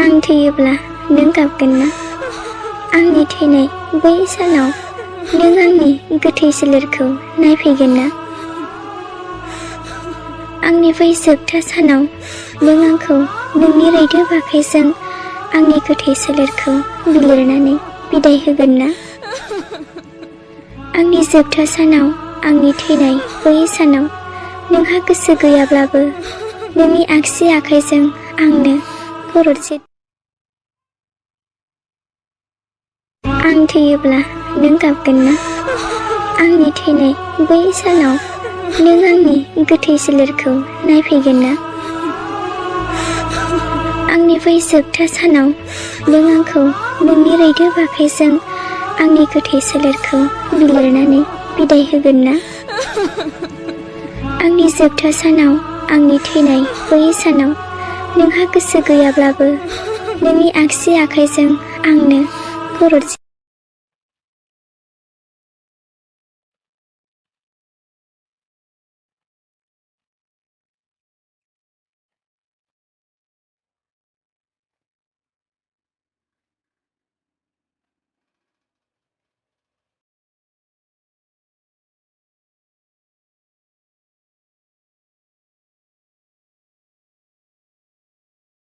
आं थैयोब्ला नों गाबगोन ना? आंनि थैनाय बै सानाव नों आंनि गोथै सोलेरखौ नायफैगोन ना? आंनि बै जोबथा सानाव नों आंखौ नोंनि रैदोब आखाइजों आंनि गोथै सोलेरखौ बिलिरनानै बिदाय होगोन ना? आंनि जोबथा सानाव आंनि थैनाय बै सानाव नोंहा गोसो गैयाब्लाबो नोंनि आगसि आखाइजों आंनो गरदसे आं थैयोब्ला नों गाबगोन ना? आंनि थैनाय बै सानाव नों आंनि गोथै सोलेरखौ नायफैगोन ना? आंनि बै जोबथा सानाव नों आंखौ नोंनि रैदोब आखाइजों आंनि गोथै सोलेरखौ बिलिरनानै बिदाय होगोन ना? आंनि जोबथा सानाव आंनि थैनाय बै सानाव नोंहा गोसो गैयाब्लाबो नोंनि आगसि आखाइजों आंनो गरदसे